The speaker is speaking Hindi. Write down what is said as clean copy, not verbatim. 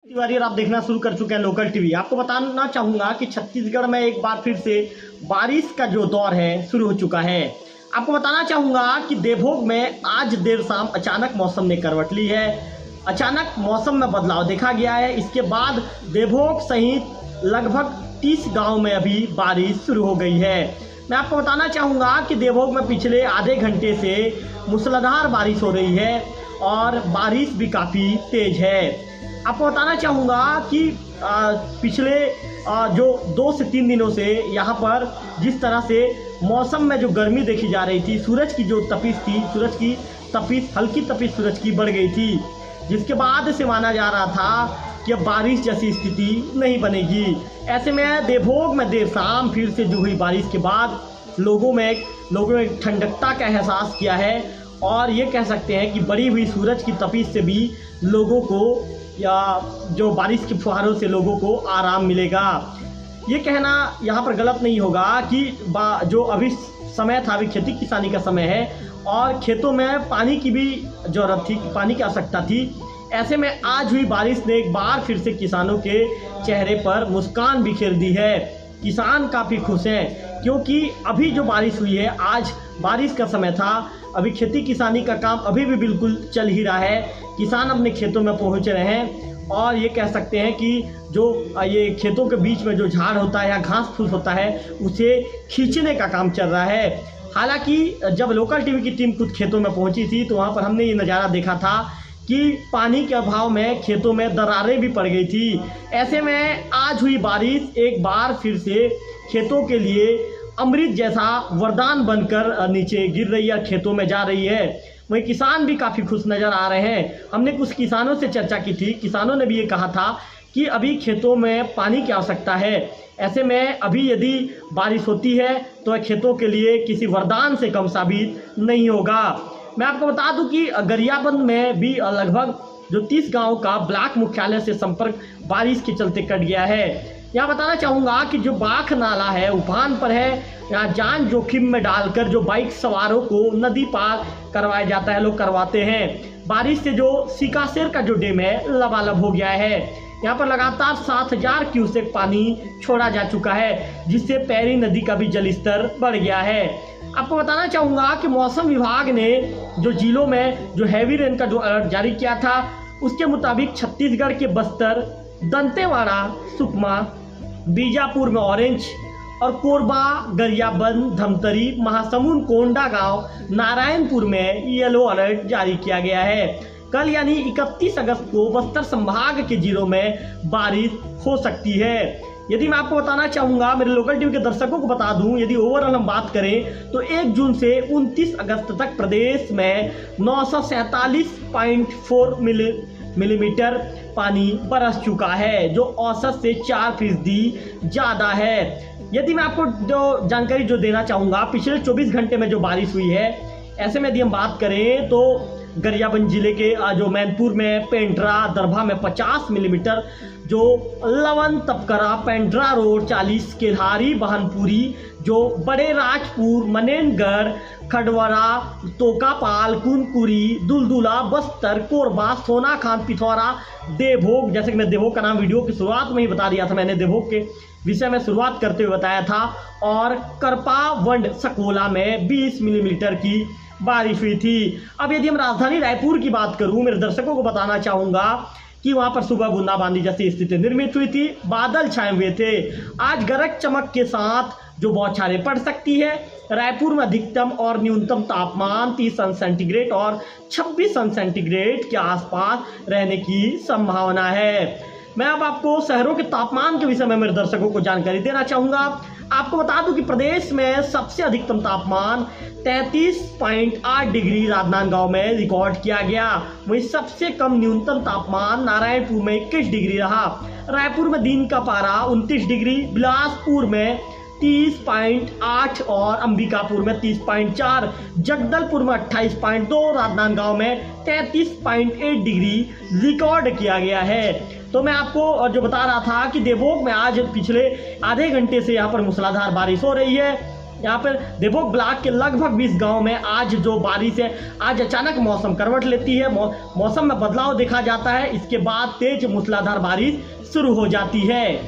तिवारी और आप देखना शुरू कर चुके हैं लोकल टीवी। आपको बताना चाहूँगा कि छत्तीसगढ़ में एक बार फिर से बारिश का जो दौर है शुरू हो चुका है। आपको बताना चाहूँगा कि देवभोग में आज देर शाम अचानक मौसम ने करवट ली है। अचानक मौसम में बदलाव देखा गया है। इसके बाद देवभोग सहित लगभग 30 गाँव में अभी बारिश शुरू हो गई है। मैं आपको बताना चाहूँगा कि देवभोग में पिछले आधे घंटे से मूसलाधार बारिश हो रही है और बारिश भी काफ़ी तेज़ है। आपको बताना चाहूँगा कि पिछले जो 2 से 3 दिनों से यहाँ पर जिस तरह से मौसम में जो गर्मी देखी जा रही थी, सूरज की जो तपिश थी, सूरज की तपिश, हल्की तपिश सूरज की बढ़ गई थी, जिसके बाद से माना जा रहा था कि अब बारिश जैसी स्थिति नहीं बनेगी। ऐसे में देवभोग में देर शाम फिर से जो हुई बारिश के बाद लोगों में ठंडकता का एहसास किया है और ये कह सकते हैं कि बढ़ी हुई सूरज की तपिश से भी लोगों को या जो बारिश के फुहारों से लोगों को आराम मिलेगा। ये कहना यहाँ पर गलत नहीं होगा कि जो अभी समय था, अभी खेती किसानी का समय है और खेतों में पानी की भी ज़रूरत थी, पानी की आवश्यकता थी। ऐसे में आज हुई बारिश ने एक बार फिर से किसानों के चेहरे पर मुस्कान बिखेर दी है। किसान काफ़ी खुश हैं क्योंकि अभी जो बारिश हुई है, आज बारिश का समय था, अभी खेती किसानी का काम अभी भी बिल्कुल चल ही रहा है। किसान अपने खेतों में पहुंच रहे हैं और ये कह सकते हैं कि जो ये खेतों के बीच में जो झाड़ होता है या घास फूस होता है, उसे खींचने का काम चल रहा है। हालांकि जब लोकल टीवी की टीम खुद खेतों में पहुंची थी तो वहाँ पर हमने ये नज़ारा देखा था कि पानी के अभाव में खेतों में दरारें भी पड़ गई थी। ऐसे में आज हुई बारिश एक बार फिर से खेतों के लिए अमृत जैसा वरदान बनकर नीचे गिर रही है, खेतों में जा रही है। वहीं किसान भी काफ़ी खुश नज़र आ रहे हैं। हमने कुछ किसानों से चर्चा की थी, किसानों ने भी ये कहा था कि अभी खेतों में पानी की आवश्यकता है। ऐसे में अभी यदि बारिश होती है तो खेतों के लिए किसी वरदान से कम साबित नहीं होगा। मैं आपको बता दूं कि गरियाबंद में भी लगभग जो 30 गाँव का ब्लॉक मुख्यालय से संपर्क बारिश के चलते कट गया है। यहाँ बताना चाहूँगा कि जो बाख नाला है उफान पर है। यहाँ जान जोखिम में डालकर जो बाइक सवारों को नदी पार करवाया जाता है, लोग करवाते हैं। बारिश से जो सिकासेर का जो डैम है लबालब हो गया है। यहाँ पर लगातार 7000 क्यूसेक पानी छोड़ा जा चुका है, जिससे पैरी नदी का भी जलस्तर बढ़ गया है। आपको बताना चाहूँगा कि मौसम विभाग ने जो जिलों में जो हैवी रेन का जो अलर्ट जारी किया था, उसके मुताबिक छत्तीसगढ़ के बस्तर, दंतेवाड़ा, सुकमा, बीजापुर में ऑरेंज और कोरबा, गरियाबंद, धमतरी, महासमुंद, कोंडागांव, नारायणपुर में येलो अलर्ट जारी किया गया है। कल यानी 31 अगस्त को बस्तर संभाग के जिलों में बारिश हो सकती है। यदि मैं आपको बताना चाहूँगा, मेरे लोकल टीवी के दर्शकों को बता दूं, यदि ओवरऑल हम बात करें तो 1 जून से 29 अगस्त तक प्रदेश में 947.4 मिलीमीटर पानी बरस चुका है, जो औसत से 4% ज़्यादा है। यदि मैं आपको जो जानकारी जो देना चाहूँगा, पिछले 24 घंटे में जो बारिश हुई है, ऐसे में यदि हम बात करें तो गरियाबंद जिले के जो मैनपुर में, पेंड्रा, दरभा में 50 मिलीमीटर, जो लवन, तपकरा, पेंड्रा रोड 40, केल्हारी, बहनपुरी, जो बड़े राजपुर, मनेनगढ़, खडवरा, तोकापाल, कुनकुरी, दुलदुला, बस्तर, कोरबा, सोनाखान, पिथौरा, देवभोग, जैसे कि मैं देवभोग का नाम वीडियो की शुरुआत में ही बता दिया था, मैंने देवभोग के विषय में शुरुआत करते हुए बताया था, और करपा, वंड, सकोला में 20 मिलीमीटर की बारिश हुई थी। अब यदि हम राजधानी रायपुर की बात करूं, मेरे दर्शकों को बताना चाहूँगा कि वहाँ पर सुबह बूंदाबांदी जैसी स्थिति निर्मित हुई थी, बादल छाए हुए थे। आज गरज चमक के साथ जो बौछारें पड़ सकती है। रायपुर में अधिकतम और न्यूनतम तापमान 30 अंश सेंटीग्रेड और 26 अंश सेंटीग्रेड के आसपास रहने की संभावना है। मैं अब आपको शहरों के तापमान के विषय में मेरे दर्शकों को जानकारी देना चाहूँगा। आपको बता दूं कि प्रदेश में सबसे अधिकतम तापमान 33.8 डिग्री राजनांदगांव में रिकॉर्ड किया गया। वहीं सबसे कम न्यूनतम तापमान नारायणपुर में 21 डिग्री रहा। रायपुर में दिन का पारा 29 डिग्री, बिलासपुर में 30.8 और अंबिकापुर में 30.4, जगदलपुर में 28.2, राजनांदगांव में 33.8 डिग्री रिकॉर्ड किया गया है। तो मैं आपको जो बता रहा था कि देवभोग में आज पिछले आधे घंटे से यहाँ पर मूसलाधार बारिश हो रही है यहाँ पर देवभोग ब्लॉक के लगभग 20 गांव में आज जो बारिश है, आज अचानक मौसम करवट लेती है, मौसम में बदलाव देखा जाता है। इसके बाद तेज मूसलाधार बारिश शुरू हो जाती है।